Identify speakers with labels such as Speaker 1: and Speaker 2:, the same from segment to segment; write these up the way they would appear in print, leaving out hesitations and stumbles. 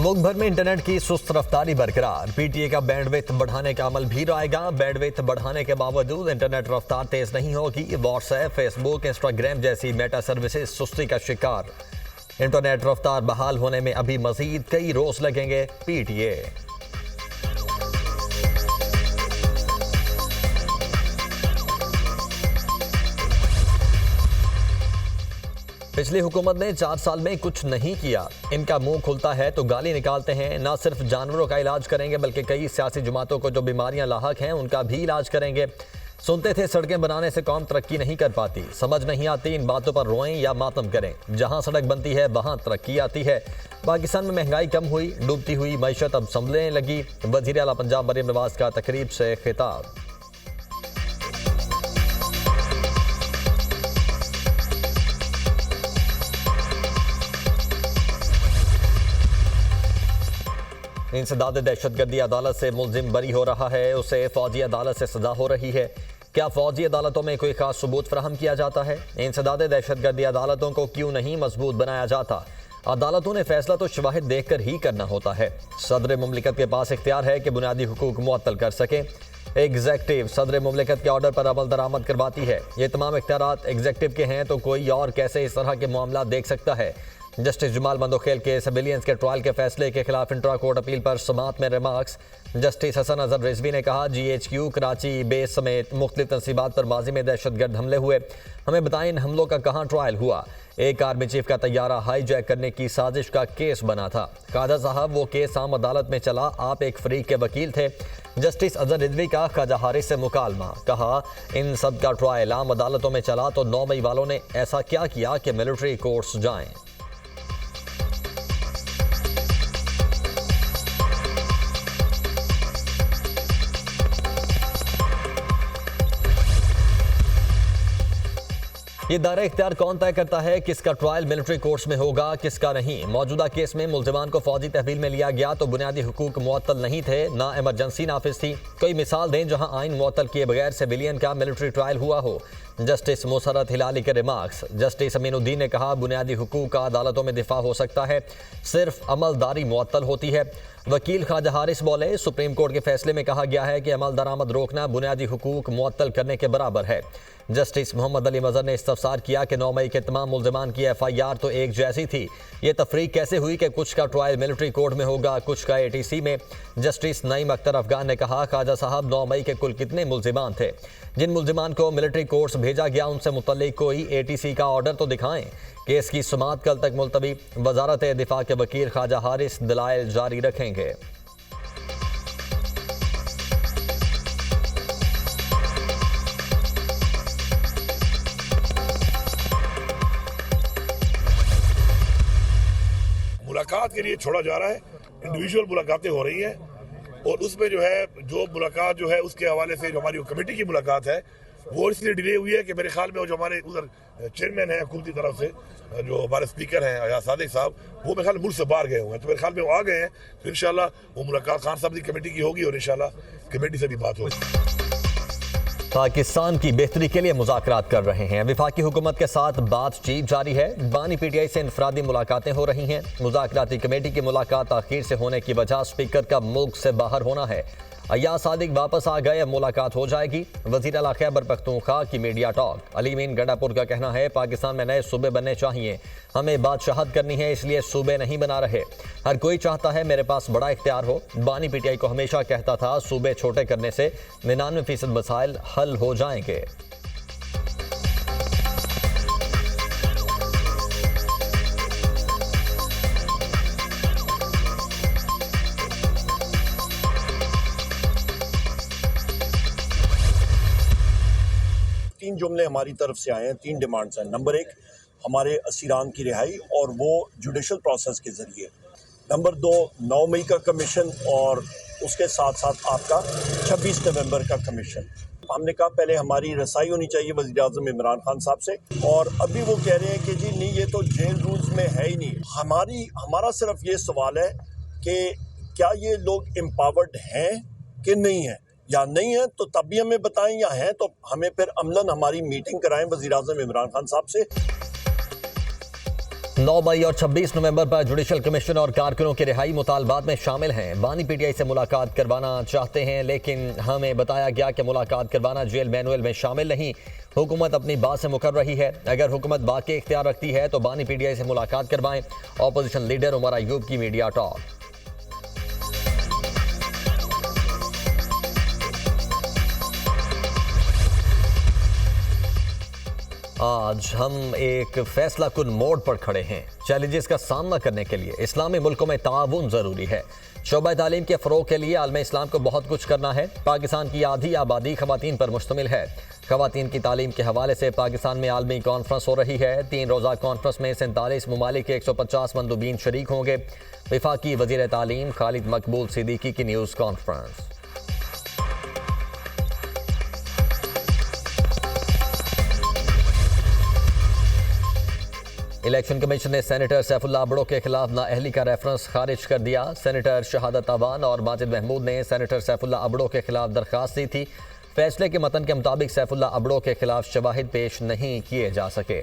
Speaker 1: मुल्क भर में इंटरनेट की सुस्त रफ्तारी बरकरार। पीटीए का बैंडविड्थ बढ़ाने का अमल भी आएगा। बैंडविड्थ बढ़ाने के बावजूद इंटरनेट रफ्तार तेज नहीं होगी। व्हाट्सएप, फेसबुक, इंस्टाग्राम जैसी मेटा सर्विसेज सुस्ती का शिकार। इंटरनेट रफ्तार बहाल होने में अभी मजीद कई रोज लगेंगे। पीटीए पिछली हुकूमत ने 4 साल में कुछ नहीं किया। इनका मुंह खुलता है तो गाली निकालते हैं। न सिर्फ जानवरों का इलाज करेंगे बल्कि कई सियासी जमातों को जो बीमारियां लाहक हैं उनका भी इलाज करेंगे। सुनते थे सड़कें बनाने से कौम तरक्की नहीं कर पाती। समझ नहीं आती इन बातों पर रोएं या मातम करें। जहां सड़क बनती है वहां तरक्की आती है। पाकिस्तान में महंगाई कम हुई, डूबती हुई मैशत अब संभलने लगी। वजीर आला पंजाब मरीम नवाज का तकरीब से खिताब। इंसदाद दहशतगर्दी अदालत से मुलजिम बरी हो रहा है, उसे फौजी अदालत से सजा हो रही है। क्या फौजी अदालतों में कोई खास सबूत फराहम किया जाता है? इंसदाद दहशतगर्दी अदालतों को क्यों नहीं मजबूत बनाया जाता? अदालतों ने फैसला तो शवाहिद देखकर ही करना होता है। सदर मुमलिकत के पास इख्तियार है कि बुनियादी हुकूक मुअत्तल कर सके। एग्जेक्टिव सदर मुमलिकत के ऑर्डर पर अमल दरामद करवाती है। ये तमाम इख्तियारात एग्जेक्टिव के हैं तो कोई और कैसे इस तरह के मामला देख सकता है? जस्टिस जमाल मंदोखेल के सिविलियंस के ट्रायल के फैसले के खिलाफ इंट्रा कोर्ट अपील पर समाअत में रिमार्क्स। जस्टिस हसन अजहर रिजवी ने कहा, GHQ, कराची बेस समेत मुख्तलिफ तनसीबात पर माजी में दहशतगर्द हमले हुए। हमें बताएं इन हमलों का कहाँ ट्रायल हुआ? एक आर्मी चीफ का तैयारा हाईजैक करने की साजिश का केस बना था। कादा साहब, वो केस आम अदालत में चला, आप एक फरीक के वकील थे। जस्टिस अजहर रिजवी का ख्वाजा हारिस से मुकालमा। कहा, इन सब का ट्रायल आम अदालतों में चला तो 9 मई वालों ने ऐसा क्या किया कि मिलिट्री कोर्ट्स जाएं? ये दायरा इख्तियार कौन तय करता है किसका ट्रायल मिलिट्री कोर्ट्स में होगा, किसका नहीं? मौजूदा केस में मुल्जिमान को फौजी तहवील में लिया गया तो बुनियादी हुकूक मुअत्तल नहीं थे, ना इमरजेंसी नाफिज थी। कोई मिसाल दें जहां आइन मुअत्तल किए बगैर सिविलियन का मिलिट्री ट्रायल हुआ हो। जस्टिस मुसरत हिलाली के रिमार्क्स। जस्टिस अमीनुद्दीन ने कहा, बुनियादी हुकूक का अदालतों में दिफा हो सकता है, सिर्फ अमलदारी मुअत्तल होती है। वकील ख्वाजा हारिस बोले, सुप्रीम कोर्ट के फैसले में कहा गया है कि अमल दरामद रोकना बुनियादी हुकूक मुअत्तल करने के बराबर है। जस्टिस मोहम्मद अली मजहर ने इस्तफसार किया कि 9 मई के तमाम मुल्जिमान की FIR तो एक जैसी थी। ये तफरीक कैसे हुई कि कुछ का ट्रायल मिलिट्री कोर्ट में होगा, कुछ का ATC में? जस्टिस नईम अख्तर अफगान ने कहा, ख्वाजा साहब 9 मई के कुल कितने मुल्जिमान थे? जिन मुल्जिमान को मिलिट्री कोर्ट्स भेजा गया उनसे मुतल्लिक कोई ATC का ऑर्डर तो दिखाएं। केस की समाअत कल तक मुलतवी। वजारत दिफा के वकील ख्वाजा हारिस दलाइल जारी रखेंगे।
Speaker 2: मुलाकात के लिए छोड़ा जा रहा है, इंडिविजुअल मुलाकातें हो रही हैं और उसमें जो है जो मुलाकात जो है उसके हवाले से जो हमारी कमेटी की मुलाकात है वो इसलिए डिले हुई है कि मेरे ख्याल में वो जो हमारे उधर चेयरमैन है हुकूमती तरफ से जो हमारे स्पीकर हैं अयाज सादिक साहब, वो मेरे ख्याल में मुल्क से बाहर गए हुए हैं, तो मेरे ख्याल में वो आ गए हैं। तो इंशाल्लाह वो मुलाकात खान साहब की कमेटी की होगी और इंशाल्लाह कमेटी से भी बात होगी।
Speaker 1: पाकिस्तान की बेहतरी के लिए मुज़ाकरात कर रहे हैं। वफाकी हुकूमत के साथ बातचीत जारी है। बानी PTI से इनफरादी मुलाकातें हो रही हैं। मुज़ाकराती कमेटी की मुलाकात आखिर से होने की वजह स्पीकर का मुल्क से बाहर होना है। अयाज सादिक वापस आ गए, अब मुलाकात हो जाएगी। वज़ीर आला खैबर पख्तूनख्वा की media talk. Ali mean Gandapur का कहना है, पाकिस्तान में नए सूबे बनने चाहिए, हमें बादशाहत करनी है इसलिए सूबे नहीं बना रहे। हर कोई चाहता है मेरे पास बड़ा इख्तियार हो। बानी PTI को हमेशा कहता था सूबे छोटे करने से 99% मसाइल हल हो जाएंगे।
Speaker 3: तीन जुमले हमारी तरफ से आए हैं, 3 डिमांड्स हैं। नंबर 1, हमारे असीरान की रिहाई और वो जुडिशल प्रोसेस के ज़रिए। नंबर 2, 9 मई का कमीशन और उसके साथ साथ आपका 26 नवंबर का कमीशन। हमने कहा पहले हमारी रसाई होनी चाहिए वज़ीर आज़म इमरान खान साहब से, और अभी वो कह रहे हैं कि जी नहीं, ये तो जेल रूल्स में है ही नहीं। हमारा सिर्फ ये सवाल है कि क्या ये लोग एम्पावर्ड हैं कि नहीं हैं, या नहीं है तो तब भी हमें बताएं, या हैं तो हमें फिर अमलन हमारी मीटिंग कराएं वज़ीर आज़म इमरान खान साहब से।
Speaker 1: 9 मई और 26 नवंबर पर जुडिशल कमीशन और कारकुनों की रिहाई मुतालबात में शामिल हैं। बानी पीटीआई से मुलाकात करवाना चाहते हैं, लेकिन हमें बताया गया कि मुलाकात करवाना जेल मैनुअल में शामिल नहीं। हुकूमत अपनी बात से मुकर रही है। अगर हुकूमत बाकी इख्तियार रखती है तो बानी पीटीआई से मुलाकात करवाएं। ऑपोजिशन लीडर उमर अयूब की मीडिया टॉक। आज हम एक फैसला कुन मोड़ पर खड़े हैं। चैलेंजेस का सामना करने के लिए इस्लामी मुल्कों में ताउन जरूरी है। शोबा तालीम के फ़रोग के लिए आलम इस्लाम को बहुत कुछ करना है। पाकिस्तान की आधी आबादी खवातीन पर मुश्तमिल है। खवातीन की तालीम के हवाले से पाकिस्तान में आलमी कॉन्फ्रेंस हो रही है। 3 रोज़ा कॉन्फ्रेंस में 47 ममालिक के 150 मंदूबीन शरीक होंगे। वफाकी वज़ीर तालीम खालिद मकबूल सिद्दीकी की न्यूज़ कॉन्फ्रेंस। इलेक्शन कमीशन ने सेनेटर सैफुल्लाह अबड़ो के खिलाफ नाअहली का रेफरेंस खारिज कर दिया। सेनेटर शहादत अवान और माजिद महमूद ने सेनेटर सैफुल्लाह अबड़ो के खिलाफ दरख्वास्त दी थी। फैसले के मतन के मुताबिक सैफुल्लाह अबड़ो के खिलाफ शवाहिद पेश नहीं किए जा सके।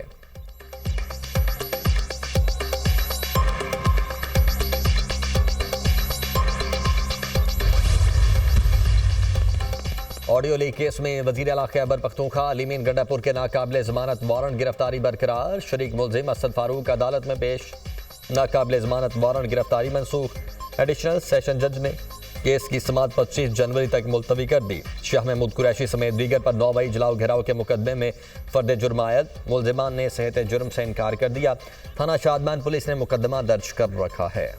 Speaker 1: ऑडियो लीक केस में वजीर आला खैबर पख्तूनख्वा अलीमीन गंडापुर के नाकाबिले जमानत वारंट गिरफ्तारी बरकरार। शरीक मुलजिम असद फारूक अदालत में पेश। नाकाबिले जमानत वारंट गिरफ्तारी मनसूख। एडिशनल सेशन जज ने केस की समाअत 25 जनवरी तक मुलतवी कर दी। शाह महमूद कुरैशी समेत दीगर पर 9 मई जलाओ घेराव के मुकदमे में फर्द जुर्म आयद। मुलजिमान ने सेहत जुर्म से इनकार कर दिया। थाना शादमान पुलिस ने मुकदमा दर्ज कर रखा है।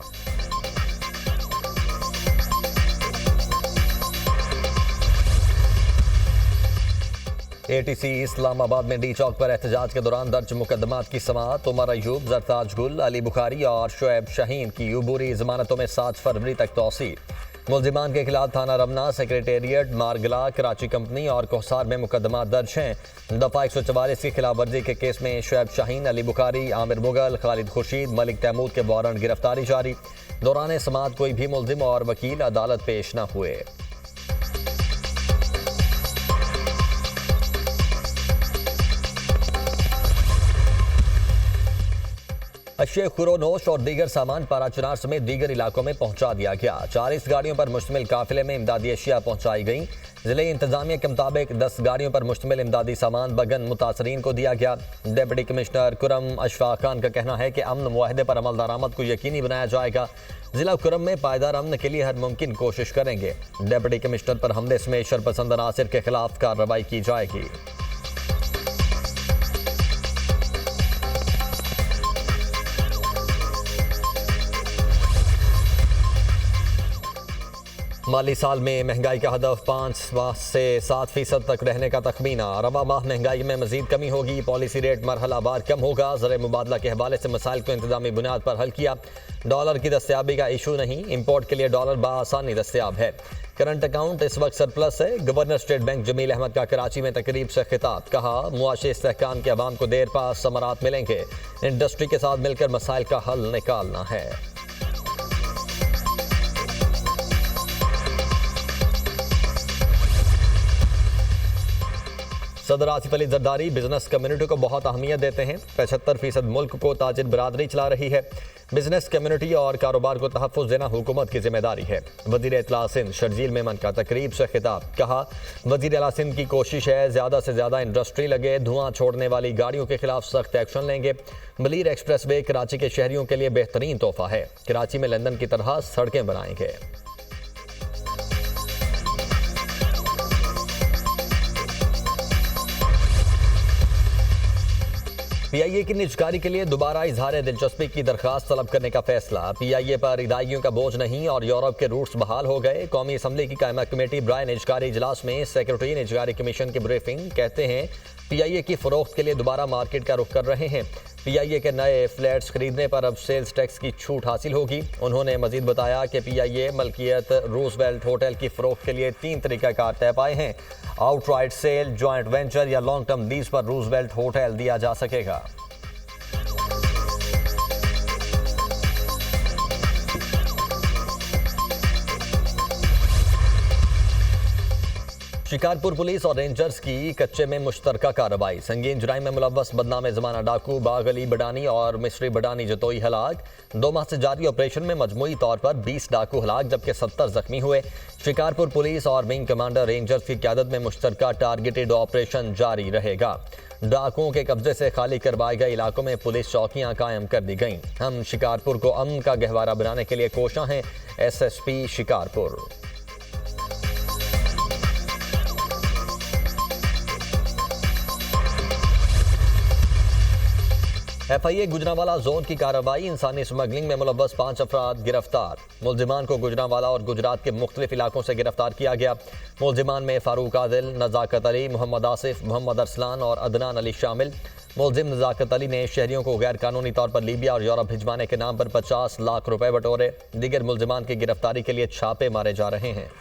Speaker 1: ATC इस्लामाबाद में डी चौक पर एहतजाज के दौरान दर्ज मुकदमात की समाअत। उमर अयूब, जरताज गुल, अली बुखारी और शुएब शाहीन की अबूरी जमानतों में 7 फरवरी तक तौसील। मुलजिमान के खिलाफ थाना रमना, सेक्रेटेरिएट, मारगला, कराची कंपनी और कोहसार में मुकदमा दर्ज हैं। दफा 144 की खिलाफ वर्जी के केस में शुएब शाहीन, अली बुखारी, आमिर मुगल, खालिद खुर्शीद, मलिक तैमूर के वारंट गिरफ्तारी जारी। दौरान समाअत कोई भी मुलजिम और वकील अदालत पेश न हुए। अशिया खुरोनोश और दीगर सामान पाराचुनार समेत दीगर इलाकों में पहुंचा दिया गया। 40 गाड़ियों पर मुश्तमिल काफिले में इमदादी अशिया पहुंचाई गई। जिले इंतजामिया के मुताबिक 10 गाड़ियों पर मुश्तमिल इमदादी सामान बगन मुतासरीन को दिया गया। डिप्टी कमिश्नर कुरम अशफाक खान का कहना है कि अमन मुआहदे पर अमल दरामद को यकीनी बनाया जाएगा। जिला कुरम में पायदार अमन के लिए हर मुमकिन कोशिश करेंगे। डिप्टी कमिश्नर पर हमले समेत शरपसंद अनासिर के खिलाफ कार्रवाई की जाएगी। माली साल में महंगाई का हदफ 5 से 7% तक रहने का तखमीना। रवा माह महंगाई में मजीद कमी होगी। पॉलिसी रेट मरहलावार कम होगा। ज़र मुबादला के हवाले से मसाइल को इंतजामी बुनियाद पर हल किया। डॉलर की दस्तयाबी का इशू नहीं। इम्पोर्ट के लिए डॉलर बआसानी दस्तयाब है। करंट अकाउंट इस वक्त सरप्लस है। Governor State Bank Jameel Ahmed का कराची में तकरीब से खिताब। कहा, मुआशी इस्तेहकाम के अवाम को देर पास समरात मिलेंगे। इंडस्ट्री के साथ मिलकर मसाइल का हल निकालना है। सदर आसिफ अली जरदारी बिजनेस कम्युनिटी को बहुत अहमियत देते हैं। 75% मुल्क को ताजिर बरादरी चला रही है। बिजनेस कम्युनिटी और कारोबार को तहफ़्फ़ुज़ देना हुकूमत की जिम्मेदारी है। वज़ीर इत्तला सिंध शर्जील मेमन का तकरीब से खिताब। कहा, वज़ीर आला सिंध की कोशिश है ज़्यादा से ज़्यादा इंडस्ट्री लगे। धुआं छोड़ने वाली गाड़ियों के खिलाफ सख्त एक्शन लेंगे। मलीर एक्सप्रेस वे कराची के शहरियों के लिए बेहतरीन तोहफा है। कराची में लंदन की तरह सड़कें बनाएंगे। PIA की निजकारी के लिए दोबारा इजहार दिलचस्पी की दरखास्त तलब करने का फैसला। PIA पर इदाइयों का बोझ नहीं और यूरोप के रूट्स बहाल हो गए। कौमी असम्बली की कायमा कमेटी बराए निजकारी इजलास में सेक्रेटरी निजकारी कमीशन की ब्रीफिंग। कहते हैं PIA की फरोख्त के लिए दोबारा मार्केट का रुख कर रहे हैं। PIA के नए फ्लैट्स खरीदने पर अब सेल्स टैक्स की छूट हासिल होगी। उन्होंने मजीद बताया कि PIA मलकियत रूजवेल्ट होटल की फरोख्त के लिए 3 तरीक़ाकार तय पाए हैं। आउटराइट सेल, जॉइंट वेंचर या लॉन्ग टर्म लीज पर रूजवेल्ट होटल दिया जा सकेगा। शिकारपुर पुलिस और रेंजर्स की कच्चे में मुश्तरका कार्रवाई। संगीन जुराइम में मुलव्वस बदनाम जमाना डाकू बाग अली बडानी और मिस्री बडानी जतोई हलाक। 2 माह से जारी ऑपरेशन में मजमूई तौर पर 20 डाकू हलाक जबकि 70 जख्मी हुए। शिकारपुर पुलिस और विंग कमांडर रेंजर्स की क़यादत में मुश्तरका टारगेटेड ऑपरेशन जारी रहेगा। डाकुओं के कब्जे से खाली करवाए गए इलाकों में पुलिस चौकियां कायम कर दी गईं। हम शिकारपुर को अमन का गहवारा बनाने के लिए कोशां हैं। SSP Shikarpur. FIA Gujranwala zone की कार्रवाई। इंसानी स्मगलिंग में मुलव्वस 5 अफराद गिरफ्तार। मुलजिमान को गुजरांवाला और गुजरात के मुख्तलिफ इलाकों से गिरफ्तार किया गया। मुलजिमान में फारूक आदिल, नज़ाकत अली, मोहम्मद आसिफ, मोहम्मद अरसलान और अदनान अली शामिल। मुलजिम नज़ाकत अली ने शहरियों को गैर कानूनी तौर पर लीबिया और यूरोप भिजवाने के नाम पर 50 लाख रुपए बटोरे। दीगर मुलजिमान की गिरफ्तारी के लिए छापे मारे जा रहे हैं।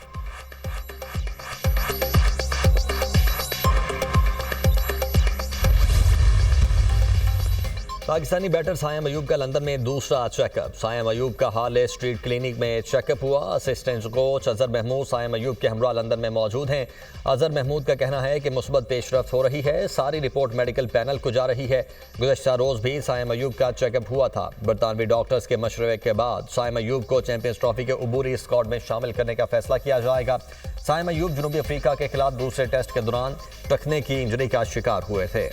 Speaker 1: पाकिस्तानी बैटर सायम अयूब का लंदन में दूसरा चेकअप। सायम अयूब का हाल स्ट्रीट क्लिनिक में चेकअप हुआ। असिस्टेंट कोच अजहर महमूद सायम अयूब के हमरा लंदन में मौजूद हैं। अजहर महमूद का कहना है कि मुस्बत पेशरफ्त हो रही है। सारी रिपोर्ट मेडिकल पैनल को जा रही है। गुज़श्ता रोज़ भी सायम अयूब का चेकअप हुआ था। बरतानवी डॉक्टर्स के मशवरे के बाद सायम अयूब को चैंपियंस ट्रॉफी के उबूरी स्क्वाड में शामिल करने का फैसला किया जाएगा। सायम अयूब जनूबी अफ्रीका के खिलाफ दूसरे टेस्ट के दौरान टखने की इंजरी का शिकार हुए थे।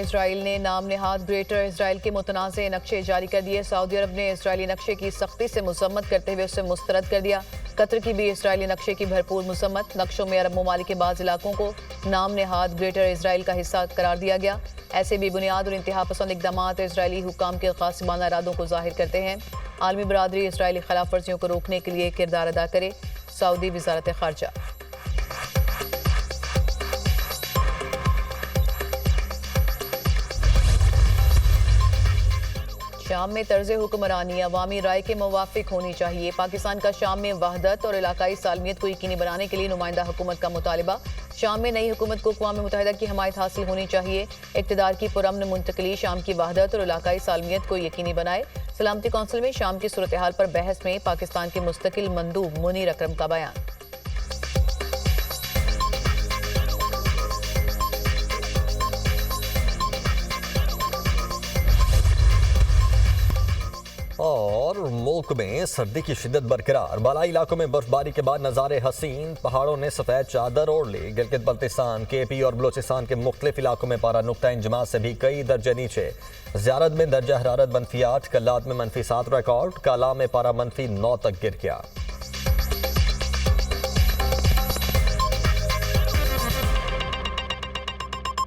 Speaker 4: इसराइल ने नाम नेहाद ग्रेटर इसराइल के मुतनाज़े नक्शे जारी कर दिए। सऊदी अरब ने इसराइली नक्शे की सख्ती से मुसम्मत करते हुए उसे मुस्तरद कर दिया। कतर की भी इसराइली नक्शे की भरपूर मुसम्मत। नक्शों में अरब ममालिक के बाज़ इलाकों को नाम नेहाद ग्रेटर इसराइल का हिस्सा करार दिया गया। ऐसे भी बुनियाद और इंतहा पसंद इक़दाम इसराइली हुकाम के ग़ासिबाना इरादों को ज़ाहिर करते हैं। आलमी बरादरी इसराइली खिलाफ वर्जियों को रोकने के लिए किरदार अदा करे। सऊदी वज़ारत ख़ारजा। शाम में तर्ज हुक्मरानी अवामी राय के मुवाफिक होनी चाहिए। पाकिस्तान का शाम में वहदत और इलाकाई सालमियत को यकीनी बनाने के लिए नुमाइंदा हुकूमत का मुतालिबा। शाम में नई हुकूमत को अक़वाम मुत्तहिदा की हमायत हासिल होनी चाहिए। इक़्तिदार की पुरअमन मुंतकली शाम की वहदत और इलाकाई सालमियत को यकीनी बनाए। सलामती कौंसिल में शाम की सूरत हाल पर बहस में पाकिस्तान के मुस्तकिल मंदूब मुनीर अकरम का बयान।
Speaker 1: और मुल्क में सर्दी की शिद्दत बरकरार। बालाई इलाकों में बर्फबारी के बाद नज़ारे हसीन। पहाड़ों ने सफ़ेद चादर ओढ़ ली। गिलगित बल्तिस्तान, KP और बलोचिस्तान के मुख्तलिफ इलाकों में पारा नुक्ता इंजमा से भी कई दर्जे नीचे। ज़ियारत में दर्जा हरारत -8, कल्लात में -7 रिकॉर्ड। काला में पारा -9 तक गिर गया।